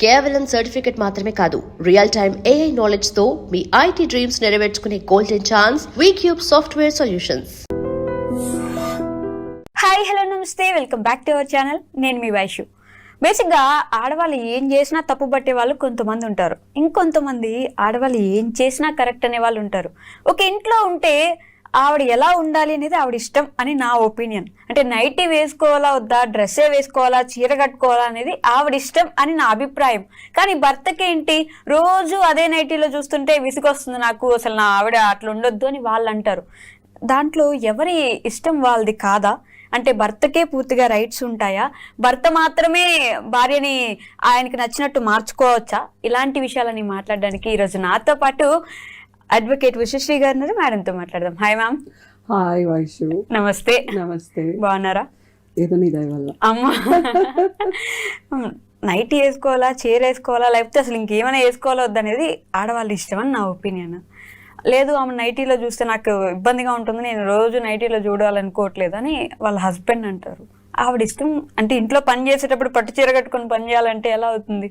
కేవలం సర్టిఫికెట్ మాత్రమే కాదు, రియల్ టైమ్ AI నాలెడ్జ్ తో మీ IT డ్రీమ్స్ నెరవేర్చుకునే golden chance V Cube software solutions. Hi, hello, నమస్తే, welcome back to our channel. నేను మీ వైషు. బేసిక్గా ఆడవాళ్ళు ఏం చేసినా తప్పు పట్టే వాళ్ళు కొంతమంది ఉంటారు, ఇంకొంతమంది ఆడవాళ్ళు ఏం చేసినా కరెక్ట్ అనే వాళ్ళు ఉంటారు. ఒక ఇంట్లో ఉంటే ఆవిడ ఎలా ఉండాలి అనేది ఆవిడ ఇష్టం అని నా ఒపీనియన్. అంటే నైటీ వేసుకోవాలా వద్దా, డ్రెస్సే వేసుకోవాలా, చీర కట్టుకోవాలా అనేది ఆవిడ ఇష్టం అని నా అభిప్రాయం. కానీ భర్తకి ఏంటి, రోజు అదే నైటీలో చూస్తుంటే విసుగొస్తుంది నాకు, అసలు నా ఆవిడ అట్లా ఉండొద్దు అని వాళ్ళు అంటారు. దాంట్లో ఎవరి ఇష్టం వాళ్ళది కాదా? అంటే భర్తకే పూర్తిగా రైట్స్ ఉంటాయా? భర్త మాత్రమే భార్యని ఆయనకి నచ్చినట్టు మార్చుకోవచ్చా? ఇలాంటి విషయాలని మాట్లాడడానికి ఈరోజు నాతో పాటు అడ్వకేట్ ఉషశ్రీ గారు ఉన్నారు. మేడంతో మాట్లాడదాం. Hi ma'am. హాయ్ వైషు. నమస్తే. నమస్తే. బాగున్నారా? ఏదో నీ దయ వల్ల. అమ్మా, నైటీ వేసుకోవాలా, చీర వేసుకోవాలా, లేకపోతే అసలు ఇంకేమైనా వేసుకోవాలా వద్దనేది ఆడవాళ్ళ ఇష్టం అని నా ఒపీనియన్. లేదు, ఆమె నైటీలో చూస్తే నాకు ఇబ్బందిగా ఉంటుంది, నేను రోజు నైటీలో చూడాలనుకోవట్లేదు అని వాళ్ళ హస్బెండ్ అంటారు. ఆవిడ ఇష్టం. అంటే ఇంట్లో పని చేసేటప్పుడు పట్టు చీర కట్టుకొని పని చేయాలంటే ఎలా అవుతుంది?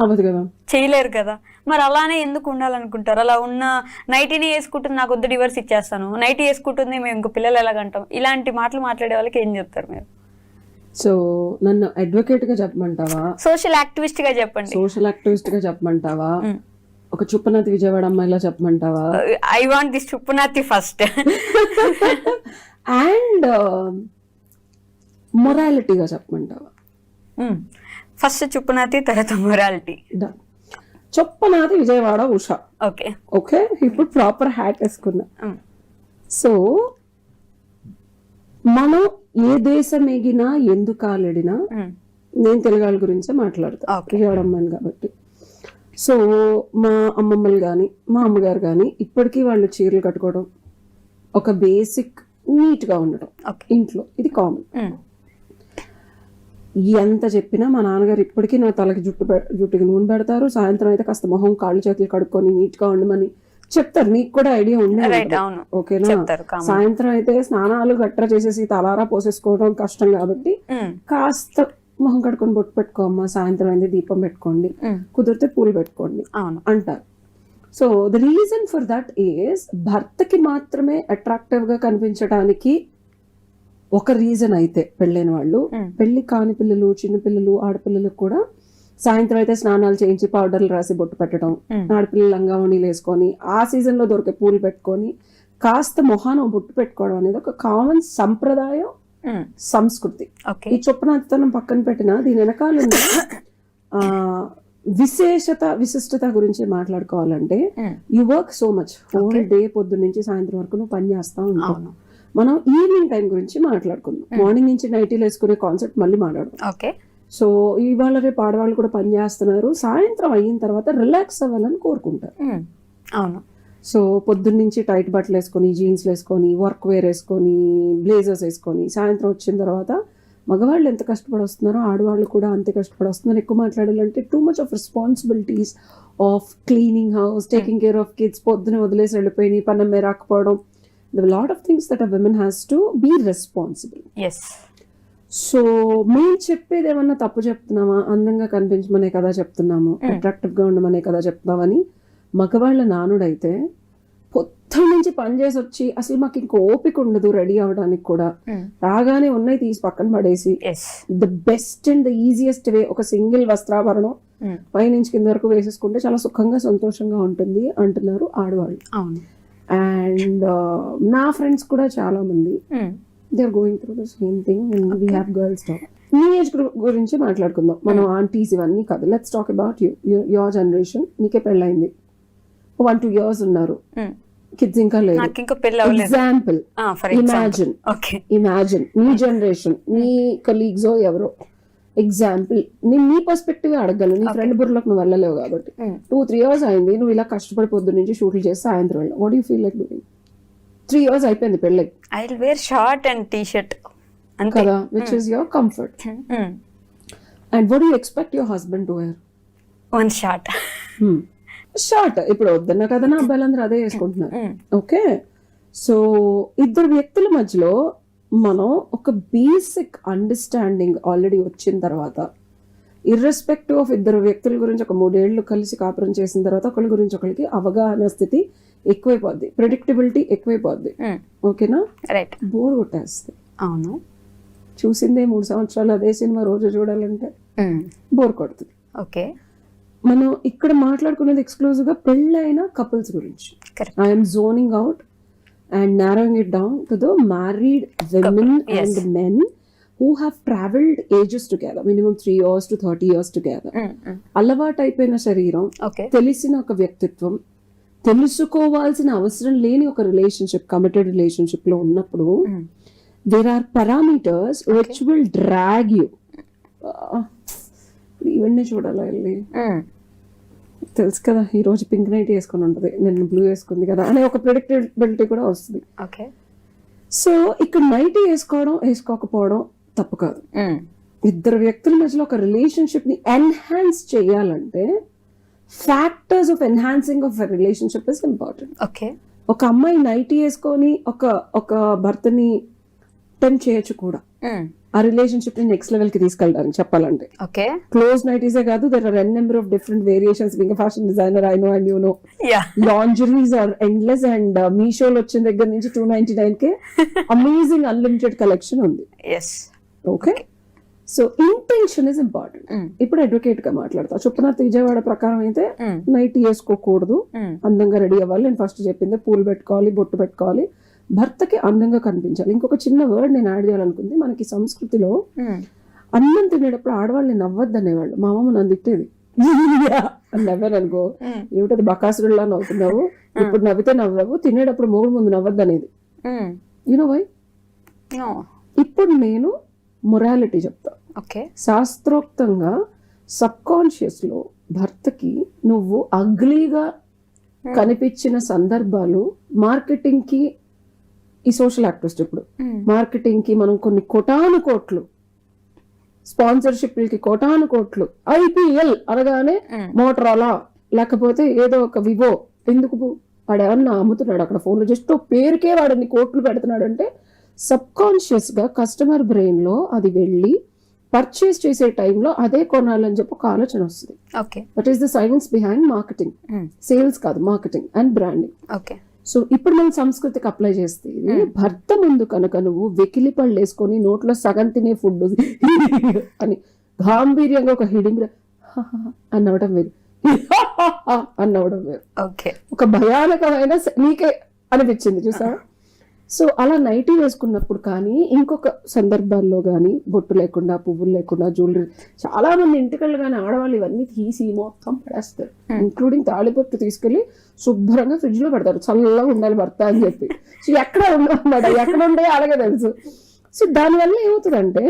అవ్వదు కదా, చేయలేరు కదా. మరి అలానే ఎందుకు ఉండాలనుకుంటారు? అలా ఉన్న నైటీని వేసుకుంటుంది, నాకు వద్దు, డివర్స్ ఇచ్చేస్తాను, నైటీ వేసుకుంటుంది, మేము ఇంకో పిల్లలు ఎలాగంటాం, ఇలాంటి మాటలు మాట్లాడే వాళ్ళకి ఏం చెప్తారు మీరు? సో నన్ను అడ్వకేట్ గా చెప్పమంటావా, సోషల్ యాక్టివిస్ట్ గా చెప్పండి? సోషల్ యాక్టివిస్ట్ గా చెప్పమంటావా, ఒక చుప్పనాతి విజయవాడ అమ్మాయిలా చెప్పమంటావా? ఐ వాంట్ దిస్ చుప్పనాతి ఫస్ట్. అండ్ మొరాలిటీగా చెప్పమంటావా? ఫస్ట్ చుప్పనాతి, తర్వాత మొరాలిటీ. చొప్పనాతి విజయవాడ ఉష. ఓకే ఓకే, ఇప్పుడు ప్రాపర్ హ్యాట్ వేసుకున్నా. సో మనం ఏ దేశం ఎగినా ఎందుకు కాలడినా, నేను తెలుగు వాళ్ళ గురించే మాట్లాడతా, విజయవాడ అమ్మాయిని కాబట్టి. సో మా అమ్మమ్మలు కానీ మా అమ్మగారు కానీ ఇప్పటికీ వాళ్ళు చీరలు కట్టుకోవడం, ఒక బేసిక్ నీట్ గా ఉండడం ఇంట్లో, ఇది కామన్. ఎంత చెప్పినా మా నాన్నగారు ఇప్పటికీ నా తలకి జుట్టుకి నూనె పెడతారు. సాయంత్రం అయితే కాస్త మొహం కాళ్ళు చేతులు కడుక్కొని నీట్ గా ఉండమని చెప్తారు. నీకు కూడా ఐడియా ఉండే, ఓకేనా? సాయంత్రం అయితే స్నానాలు గట్రా చేసేసి తలారా పోసేసుకోవడం కష్టం కాబట్టి కాస్త మొహం కడుక్కొని బొట్టు పెట్టుకోమ్మా, సాయంత్రం అయితే దీపం పెట్టుకోండి, కుదిరితే పూలు పెట్టుకోండి అంటారు. So the reason for that is భర్తకి మాత్రమే అట్రాక్టివ్ గా కనిపించడానికి ఒక రీజన్ అయితే పెళ్ళైన వాళ్ళు, పెళ్లి కాని పిల్లలు, చిన్నపిల్లలు, ఆడపిల్లలకు కూడా సాయంత్రం అయితే స్నానాలు చేయించి పౌడర్లు రాసి బొట్టు పెట్టడం, ఆడపిల్లలు లంగావణీలు వేసుకొని ఆ సీజన్ లో దొరికే పూలు పెట్టుకొని కాస్త మొహాన బొట్టు పెట్టుకోవడం అనేది ఒక కామన్ సంప్రదాయం, సంస్కృతి. ఈ చొప్పునాతనం పక్కన పెట్టినా దీని వెనకాల విశిష్టత గురించి మాట్లాడుకోవాలంటే, you work so much whole day, పొద్దున్న నుంచి సాయంత్రం వరకు నువ్వు పని చేస్తా ఉంటావు. మనం ఈవినింగ్ టైం గురించి మాట్లాడుకుందాం. మార్నింగ్ నుంచి నైటీలు వేసుకునే కాన్సెప్ట్ మళ్ళీ మాట్లాడదాం. సో ఇవాళ రేపు ఆడవాళ్ళు కూడా పని చేస్తున్నారు, సాయంత్రం అయిన తర్వాత రిలాక్స్ అవ్వాలని కోరుకుంటారు. అవును. సో పొద్దున్న నుంచి టైట్ బట్టలు వేసుకొని, జీన్స్ వేసుకొని, వర్క్ వేర్ వేసుకొని, బ్లేజర్స్ వేసుకొని, సాయంత్రం వచ్చిన తర్వాత మగవాళ్ళు ఎంత కష్టపడి వస్తున్నారో ఆడవాళ్ళు కూడా అంతే కష్టపడి వస్తున్నారు. ఎక్కువ మాట్లాడాలంటే too much of responsibilities of cleaning house, taking care of kids, పొద్దున వదిలేసి వెళ్ళిపోయి పనమ్మే రాకపోవడం. There are a lot of things that a woman has to be responsible. Yes. So మేము చెప్పేది ఏమన్నా తప్పు చెప్తున్నామా? అందంగా కనిపించమనే కదా చెప్తున్నాము, అట్రాక్టివ్ గా ఉండమనే కదా చెప్తున్నామని మగవాళ్ళ నానుడైతే పొద్దు నుంచి పనిచేసి వచ్చి అసలు మాకు ఇంకో ఓపిక ఉండదు రెడీ అవడానికి కూడా, రాగానే ఉన్నాయి తీసి పక్కన పడేసి the best and the easiest way ఒక సింగిల్ వస్త్రాభరణం పైనుంచి కింద వరకు వేసేసుకుంటే చాలా సుఖంగా సంతోషంగా ఉంటుంది అంటున్నారు ఆడవాళ్ళు. అండ్ నా ఫ్రెండ్స్ కూడా చాలా మంది they are going through the same thing. And we have girls talk. నీ ఏజ్ గ్రూప్ గురించి మాట్లాడుకుందాం మనం, ఆంటీస్ ఇవన్నీ కాదు. Let's talk about your generation. నీకే పెళ్ళైంది, 1-2 years ఉన్నారు, కిడ్స్ ఇంకా లేదు. ఎగ్జాంపుల్, ఇమాజిన్ నీ జనరేషన్, నీ కలీగ్స్ ఎవరో, ఎగ్జాంపుల్ నేను నీ పర్స్పెక్టివ్ అడగలను, నీ ఫ్రెండ్ బుర్రలోకి నువ్వు వెళ్ళలేవు కాబట్టి. 2-3 years అయింది, నువ్వు ఇలా కష్టపడి పొద్దున్న నుంచి షూట్లు చేసి సాయంత్రం వెళ్ళావు. What you feel like doing? 3 years అయిపోయింది పెళ్ళి. I will wear short and T-shirt కదా, which is your comfort. And what you expect your husband to wear? One short. ఇప్పుడు వద్దన్నా కదా, నా అబ్బాయిలందరూ అదే వేసుకుంటున్నారు. ఓకే, సో ఇద్దరు వ్యక్తుల మధ్యలో మనం ఒక బేసిక్ అండర్స్టాండింగ్ ఆల్రెడీ వచ్చిన తర్వాత ఇర్రెస్పెక్టివ్ ఆఫ్ ఇద్దరు వ్యక్తుల గురించి ఒక 3 ఏళ్ళు కలిసి కాపురం చేసిన తర్వాత ఒకరి గురించి ఒకరికి అవగాహన స్థితి ఎక్కువైపోద్ది, ప్రెడిక్టబిలిటీ ఎక్కువైపోద్ది. ఓకేనా? రైట్. బోర్ కొట్టేస్తుంది. అవును. చూసిందే 3 సంవత్సరాలు అదే సినిమా రోజు చూడాలంటే బోర్ కొడుతుంది. ఓకే. మనం ఇక్కడ మాట్లాడుకునేది ఎక్స్క్లూజివ్ గా పెళ్ళైన కపుల్స్ గురించి. I'm zoning out and narrowing it down to the married women and men who have traveled ages together, minimum 3 years to 30 years together. అలవాటు అయిపోయిన శరీరం, తెలిసిన ఒక వ్యక్తిత్వం, తెలుసుకోవాల్సిన అవసరం లేని ఒక రిలేషన్షిప్, కమిటెడ్ రిలేషన్షిప్ లో ఉన్నప్పుడు there are parameters which will drag you. ఇవన్నీ చూడాలి వెళ్ళి. తెలుసు కదా ఈ రోజు పింక్ నైట్ వేసుకొని ఉంటది, నిన్న బ్లూ వేసుకుంది కదా అనే ఒక ప్రెడిక్టబిలిటీ కూడా వస్తుంది. సో ఇక్కడ నైట్ వేసుకోకపోవడం తప్పు కాదు. ఇద్దరు వ్యక్తుల మధ్యలో ఒక రిలేషన్షిప్ ని ఎన్హాన్స్ చేయాలంటే factors of enhancing of relationship is important. ఒక అమ్మాయి నైట్ వేసుకొని ఒక భర్తని టెంప్ట్ చేయొచ్చు కూడా ఆ రిలేషన్షిప్ ని నెక్స్ట్ లెవెల్ కి తీసుకెళ్ళడానికి. చెప్పాలంటే క్లోజ్ నైటీసే కాదు, there are n number of different variations. Being a fashion designer I know and you know lingeries are endless and మీషోలో వచ్చిన దగ్గర నుంచి 299 కే అమేజింగ్ అన్లిమిటెడ్ కలెక్షన్ ఉంది. Okay, so intention is important. ఇప్పుడు అడ్వకేట్ గా మాట్లాడతా. చుప్పనాథ్ విజయవాడ ప్రకారం అయితే నైట్ వేసుకోకూడదు, అందంగా రెడీ అవ్వాలి. నేను ఫస్ట్ చెప్పింది పూలు పెట్టుకోవాలి, బొట్టు పెట్టుకోవాలి, భర్తకి అందంగా కనిపించాలి. ఇంకొక చిన్న వర్డ్ నేను యాడ్ చేయాలనుకుంది. మనకి సంస్కృతిలో అన్నం తినేటప్పుడు ఆడవాళ్ళని నవ్వద్దు అనేవాళ్ళు. మా అమ్మ నన్ను తిట్టేది అని నవ్వారనుకో, ఏమిటది బకాసురులా నవ్వుతున్నావు, ఇప్పుడు నవ్వితే నవ్వవు, తినేటప్పుడు మొగుడు ముందు నవ్వద్దు అనేది. You know why? ఇప్పుడు నేను మొరాలిటీ చెప్తా. శాస్త్రోక్తంగా సబ్ కాన్షియస్ లో భర్తకి నువ్వు అగ్లీగా కనిపించిన సందర్భాలు మార్కెటింగ్ కి, ఈ సోషల్ యాక్టివిస్ట్ ఇప్పుడు మార్కెటింగ్ కి మనం కొన్ని కోటాను కోట్లు, స్పాన్సర్షిప్ కి కోటాను కోట్లు, IPL అనగానే మోటరోలా లేకపోతే ఏదో ఒక వివో, ఎందుకు వాడు ఏమన్నా అమ్ముతున్నాడు అక్కడ ఫోన్ లో, జస్ట్ పేరుకే వాడిని కోట్లు పెడుతున్నాడు అంటే సబ్ కాన్షియస్ గా కస్టమర్ బ్రెయిన్ లో అది వెళ్ళి పర్చేస్ చేసే టైంలో అదే కొనాలని చెప్పి ఒక ఆలోచన వస్తుంది. That is the science behind marketing. Sales కాదు, మార్కెటింగ్ అండ్ బ్రాండింగ్. సో ఇప్పుడు మనం సంస్కృతికి అప్లై చేస్తే భర్త ముందు కనుక నువ్వు వెకిలి పళ్ళు వేసుకొని నోట్లో సగం తినే ఫుడ్ అని గాంభీర్యంగా ఒక హిడింగ్ అన్నవడం వేరు, అన్నవడం వేరు. ఒక భయానకమైన నీకే అనిపించింది చూసావా? సో అలా నైటీ వేసుకున్నప్పుడు కానీ ఇంకొక సందర్భాల్లో కానీ బొట్టు లేకుండా, పువ్వులు లేకుండా, జ్యువెలరీ, చాలా మంది ఇంటికళ్ళు కానీ ఆడవాళ్ళు ఇవన్నీ తీసి మొత్తం పడేస్తారు, ఇంక్లూడింగ్ తాళిబొట్టు తీసుకెళ్లి శుభ్రంగా ఫ్రిడ్జ్ లో పెడతారు, చల్లగా ఉండాలి భర్త అని చెప్పి. సో ఎక్కడ ఉండమాట, ఎక్కడ ఉండే అలాగే తెలుసు. సో దానివల్ల ఏమవుతుందంటే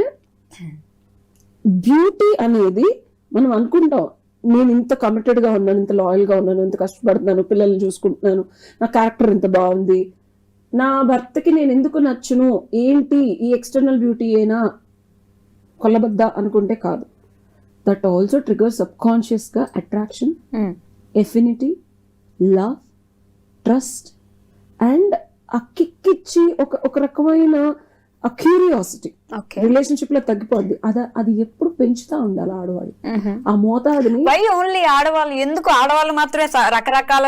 బ్యూటీ అనేది మనం అనుకుంటాం, నేను ఇంత కమిటెడ్ గా ఉన్నాను, ఇంత లాయల్ గా ఉన్నాను, ఇంత కష్టపడుతున్నాను, పిల్లల్ని చూసుకుంటున్నాను, నా క్యారెక్టర్ ఇంత బాగుంది, నా భర్తకి నేను ఎందుకు నచ్చును, ఏంటి ఈ ఎక్స్టర్నల్ బ్యూటీ అయినా కొల్లబద్ద అనుకుంటే కాదు. That also trigger subconscious గా attraction, affinity, love, trust and ఆ కిక్ ఇచ్చి ఒక రకమైన ఆ క్యూరియాసిటీ రిలేషన్షిప్ లో తగ్గిపోద్ది. అది ఎప్పుడు పెంచుతా ఉండాలి ఆడవాళ్ళు ఆ మోతాదుని. ఓన్లీ ఆడవాళ్ళు ఎందుకు, ఆడవాళ్ళు మాత్రమే రకరకాల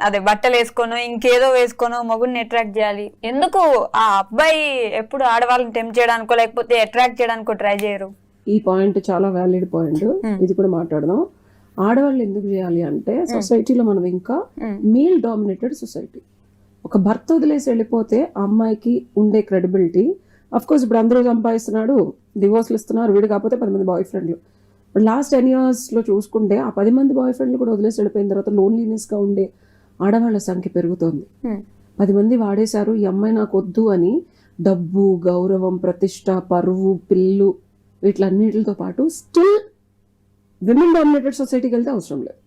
అదే బట్టలు వేసుకోను, ఇంకేదో వేసుకోను మగుడిని అట్రాక్ట్ చేయాలి ఎందుకు? ఆ అబ్బాయి ఎప్పుడు ఆడవాళ్ళని టెంప్ట్ చేయడానికో లేకపోతే అట్రాక్ట్ చేయడానికో ట్రై చేయరు. ఈ పాయింట్ చాలా వ్యాలిడ్ పాయింట్, ఇది కూడా మాట్లాడదాం. ఆడవాళ్ళు ఎందుకు చేయాలి అంటే సొసైటీలో మనం ఇంకా మేల్ డామినేటెడ్ సొసైటీ. ఒక భర్త వదిలేసి వెళ్ళిపోతే ఆ అమ్మాయికి ఉండే క్రెడిబిలిటీ, అఫ్ కోర్స్ ఇప్పుడు అందరూ సంపాదిస్తున్నాడు, డివోర్స్లు ఇస్తున్నారు, వీడు కాకపోతే 10 మంది బాయ్ ఫ్రెండ్లు. లాస్ట్ 10 years లో చూసుకుంటే ఆ 10 మంది బాయ్ ఫ్రెండ్లు కూడా వదిలేసి వెళ్ళిపోయిన తర్వాత లోన్లీనెస్ గా ఉండే ఆడవాళ్ళ సంఖ్య పెరుగుతోంది. 10 మంది వాడేశారు, ఈ అమ్మాయి నాకు వద్దు అని డబ్బు, గౌరవం, ప్రతిష్ట, పరువు, పిల్లు వీటిలన్నిటితో పాటు స్టిల్ విమెన్ డామినేటెడ్ సొసైటీకి వెళ్తే అవసరం లేదు.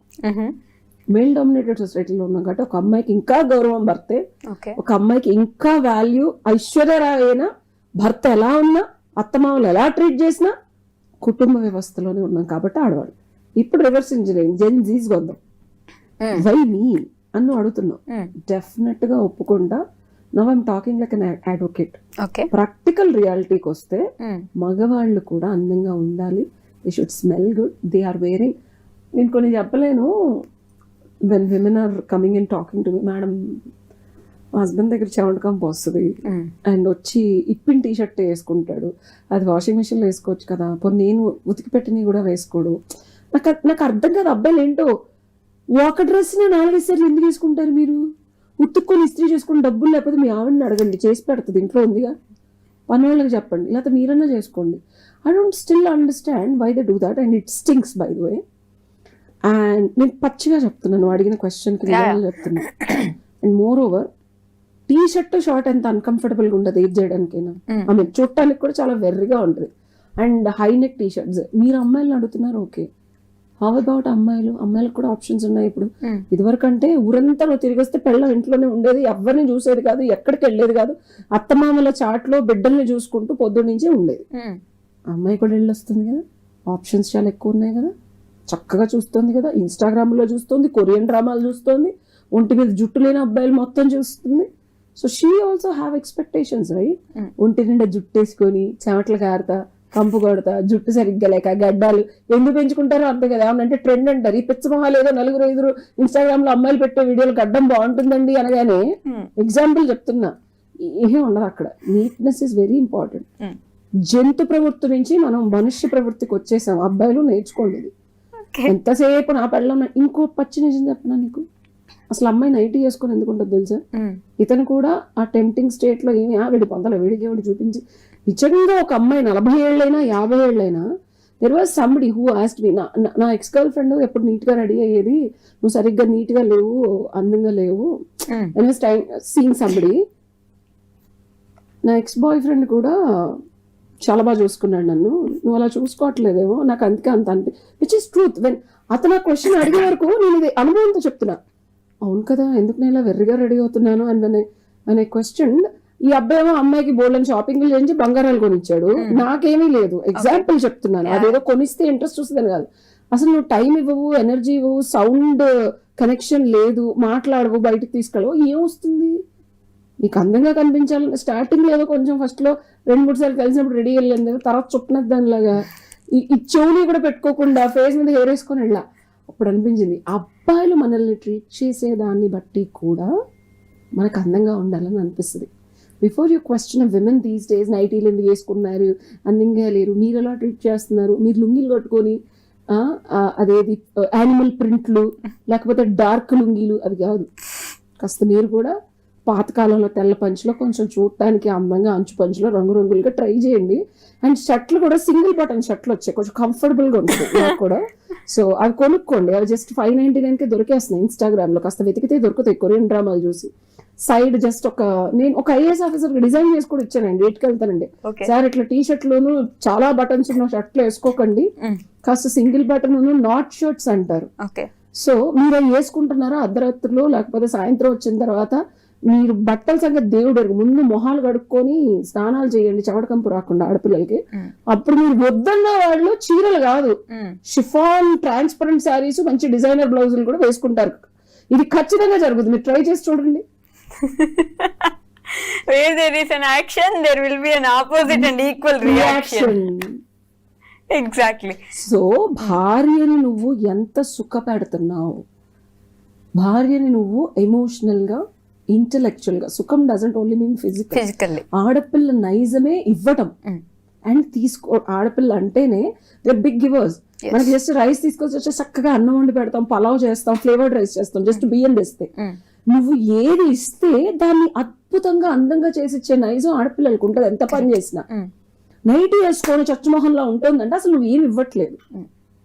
మేల్ డామినేటెడ్ సొసైటీలో ఉన్నాం కాబట్టి ఒక అమ్మాయికి ఇంకా గౌరవం భర్తే, ఒక అమ్మాయికి ఇంకా వాల్యూ. ఐశ్వర్యరాయ్ అయినా భర్త ఎలా ఉన్నా, అత్తమామలు ఎలా ట్రీట్ చేసినా కుటుంబ వ్యవస్థలోనే ఉన్నాం కాబట్టి ఆడవాళ్ళు. ఇప్పుడు రివర్స్ ఇంజనీరింగ్ జెన్జీస్ వద్దాం, వై మీ అని అడుగుతున్నాం. డెఫినెట్ గా ఒప్పుకుంటా. Now I'm talking like an advocate. Practical రియాలిటీకి వస్తే మగవాళ్ళు కూడా అందంగా ఉండాలి, they should smell good, they are wearing. నేను కొన్ని చెప్పలేను. When women are coming and talking to me, madam మా హస్బెండ్ దగ్గర చెమటకంపు వస్తుంది అండ్ వచ్చి ఇప్పిన టీ షర్ట్ వేసుకుంటాడు, అది వాషింగ్ మిషన్లో వేసుకోవచ్చు కదా, పోనీ నేను ఉతికి పెట్టినవి కూడా వేసుకోడు. నాకు అర్థం కాదు అబ్బాయిలు ఏంటో, ఒక డ్రెస్ని 4-5 సార్లు ఎందుకు వేసుకుంటారు మీరు? ఉతుక్కొని ఇస్త్రీ చేసుకుని డబ్బులు లేకపోతే మీ ఆవిడని అడగండి, చేసి పెడుతుంది, ఇంట్లో ఉందిగా, పని వాళ్ళకి చెప్పండి, లేకపోతే మీరన్నా చేసుకోండి. I don't still understand why they do that and it stinks by the way. And నేను పచ్చిగా చెప్తున్నాను, అడిగిన క్వశ్చన్కి నిజంగా చెప్తున్నాను. And moreover T shirt short ఎంత అన్కంఫర్టబుల్గా ఉంటుంది ఏది చేయడానికైనా, ఐ మీన్ చూడటానికి కూడా చాలా వెర్రిగా ఉంటుంది. And high neck T shirts మీరు అమ్మాయిలను అడుగుతున్నారు, ఓకే, హౌ అబౌట్ అమ్మాయిలకు కూడా ఆప్షన్స్ ఉన్నాయి ఇప్పుడు. ఇదివరకు అంటే ఊరంతా నువ్వు తిరిగి వస్తే పెళ్ళ ఇంట్లోనే ఉండేది, ఎవరిని చూసేది కాదు, ఎక్కడికి వెళ్ళేది కాదు, అత్తమామల చాట్లో బిడ్డల్ని చూసుకుంటూ పొద్దు నుంచే ఉండేది. అమ్మాయి కూడా వెళ్ళి వస్తుంది కదా, ఆప్షన్స్ చాలా ఎక్కువ ఉన్నాయి కదా, చక్కగా చూస్తుంది కదా, ఇన్స్టాగ్రామ్లో చూస్తుంది, కొరియన్ డ్రామాలు చూస్తుంది, ఒంటి మీద జుట్టు లేని అబ్బాయిలు మొత్తం చూస్తుంది. So she also have expectations right. ఒంటి నిండా జుట్టు వేసుకొని చెమటలు కారుతా, కంపు కొడతా, జుట్టు సరిగ్గా లేక, గడ్డాలు ఎందుకు పెంచుకుంటారో అర్థం కదా. ఏమనంటే ట్రెండ్ అంటారు, ఈ పిచ్చమొహాలు ఏదో 4-5 ఇన్స్టాగ్రామ్ లో అమ్మాయిలు పెట్టే వీడియోలు గడ్డం బాగుంటుందండి అనగానే ఎగ్జాంపుల్ చెప్తున్నా, ఏమీ ఉండదు అక్కడ. Neatness is very important. జంతు ప్రవృత్తి నుంచి మనం మనుష్య ప్రవృత్తికి వచ్చేసాం. అబ్బాయిలు నేర్చుకోండి ఇది. ఎంతసేపు నా పెళ్ళం. ఇంకో పచ్చి నిజం చెప్పనా నీకు, అసలు అమ్మాయి నైటీ వేసుకొని ఎందుకు ఉంటుంది తెలుసా? ఇతను కూడా ఆ టెంప్టింగ్ స్టేట్ లో ఏమి వీడి పొందల వీడికి ఎవడు చూపించి నిజంగా ఒక అమ్మాయి 40 ఏళ్ళైనా 50 ఏళ్ళైనా there was somebody who asked me. నా ఎక్స్ గర్ల్ ఫ్రెండ్ ఎప్పుడు నీట్ గా రెడీ అయ్యేది, నువ్వు సరిగ్గా నీట్ గా లేవు, అందంగా లేవు, సీయింగ్ సంబడి. నా ఎక్స్ బాయ్ ఫ్రెండ్ కూడా చాలా బాగా చూసుకున్నాడు నన్ను, నువ్వు అలా చూసుకోవట్లేదేమో నాకు అందుకే అంత విచ్ ఇస్ ట్రూత్. వెన్ అతను ఆ క్వశ్చన్ అడిగే వరకు నేను ఇది అనుభవంతో చెప్తున్నా, అవును కదా ఎందుకు నేను ఇలా వెర్రిగా రెడీ అవుతున్నాను అనే క్వశ్చన్. ఈ అబ్బాయి ఏమో అమ్మాయికి బోల్డెన్ షాపింగ్ చేయించి బంగారాలు కొనిచ్చాడు, నాకేమీ లేదు. ఎగ్జాంపుల్ చెప్తున్నాను, అదేదో కొనిస్తే ఇంట్రెస్ట్ వస్తుందని కాదు. అసలు నువ్వు టైం ఇవ్వవు, ఎనర్జీ ఇవ్వవు, సౌండ్ కనెక్షన్ లేదు, మాట్లాడవు, బయటకు తీసుకెళ్ళవు, ఏమొస్తుంది? నీకు అందంగా కనిపించాలని స్టార్టింగ్ లో ఏదో కొంచెం ఫస్ట్ లో 2-3 సార్లు కలిసినప్పుడు రెడీ వెళ్ళింది, తర్వాత చుట్టనది దానిలాగా ఈ చెవుని కూడా పెట్టుకోకుండా ఫేస్ మీద హెయిర్ వేసుకొని వెళ్ళా. అప్పుడు అనిపించింది అబ్బాయిలు మనల్ని ట్రీట్ చేసేదాన్ని బట్టి కూడా మనకు అందంగా ఉండాలని అనిపిస్తుంది. Before you question women these days నైటీలు ఎందుకు వేసుకున్నారు, అందంగా లేరు, మీరు ఎలా ట్రీట్ చేస్తున్నారు, మీరు లుంగీలు కట్టుకొని అదేది యానిమల్ ప్రింట్లు లేకపోతే డార్క్ లుంగీలు, అవి కాదు. కాస్త మీరు కూడా పాతకాలంలో తెల్ల పంచులో కొంచెం చూడటానికి అందంగా అంచు పంచులో రంగురంగులుగా ట్రై చేయండి. అండ్ షర్ట్లు కూడా సింగిల్ బటన్ షర్ట్లు వచ్చాయి, కొంచెం కంఫర్టబుల్ గా ఉంటుంది నాకు కూడా. సో అవి కొనుక్కోండి, అవి జస్ట్ 599కే దొరికేస్తున్నాయి. ఇన్స్టాగ్రామ్ లో కాస్త వెతికితే దొరుకుతాయి, కొరియన్ డ్రామాలు చూసి. సైడ్ జస్ట్ నేను ఒక ఐఏఎస్ ఆఫీసర్ డిజైన్ చేసి కూడా ఇచ్చానండి, రేట్కి వెళ్తానండి, సార్ ఇట్లా టీ షర్ట్లోను చాలా బటన్స్ ఉన్న షర్ట్లు వేసుకోకండి, కాస్త సింగిల్ బటన్ నాట్ షర్ట్స్ అంటారు. సో మీరు అవి వేసుకుంటున్నారా అర్ధరాత్రులు లేకపోతే సాయంత్రం వచ్చిన తర్వాత, మీరు బట్టల సంగతి దేవుడు ముందు మొహాలు కడుక్కొని స్నానాలు చేయండి, చెమటకంపు రాకుండా ఆడపిల్లలకి. అప్పుడు మీరు వద్దన్న వాళ్ళు చీరలు కాదు, షిఫాన్ ట్రాన్స్పరెంట్ శారీస్, మంచి డిజైనర్ బ్లౌజులు కూడా వేసుకుంటారు. ఇది ఖచ్చితంగా జరుగుతుంది, మీరు ట్రై చేసి చూడండి. Where there is an action, there will be an opposite and equal reaction. Exactly. So భార్యని నువ్వు ఎంత సుఖ పెడుతున్నావు, భార్యని నువ్వు ఎమోషనల్ గా ఇంటెలెక్చువల్ గా, సుఖం డజంట్ ఓన్లీ మీన్ ఫిజికల్లీ. ఆడపిల్ల నైజమే ఇవ్వటం అండ్ తీసుకో. ఆడపిల్ల అంటేనే దే బిగ్ గివర్స్. మనకి జస్ట్ రైస్ తీసుకొచ్చి వచ్చి చక్కగా అన్నం వండి పెడతాం, పలావ్ చేస్తాం, ఫ్లేవర్డ్ రైస్ చేస్తాం, జస్ట్ బియ్యం తెస్తే. నువ్వు ఏది ఇస్తే దాన్ని అద్భుతంగా అందంగా చేసిచ్చే నైజం ఆడపిల్లలకు ఉంటుంది, ఎంత పని చేసినా. నైట్ వేసుకొని చచ్చుమోహంలా ఉంటుందంటే అసలు నువ్వు ఏమి ఇవ్వట్లేదు.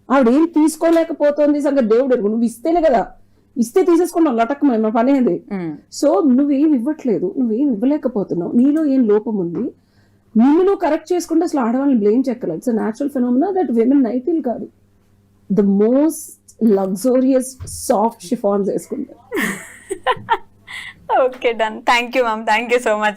ఆవిడ ఏం తీసుకోలేకపోతుంది సంగతి దేవుడు ఎరుగు. నువ్వు ఇస్తేనే కదా, ఇస్తే తీసేసుకున్నావు లటకమే మా పని అది. సో నువ్వేం ఇవ్వట్లేదు, నువ్వేం ఇవ్వలేకపోతున్నావు, నీలో ఏం లోపం ఉంది, నిన్ను నువ్వు కరెక్ట్ చేసుకుంటే అసలు ఆడవాళ్ళని బ్లేమ్ చెక్కలేదు. It's natural phenomena that women నైటీలు కాదు, the most luxurious soft chiffons వేసుకుంటారు. Okay, done. Thank you, ma'am. Thank you so much.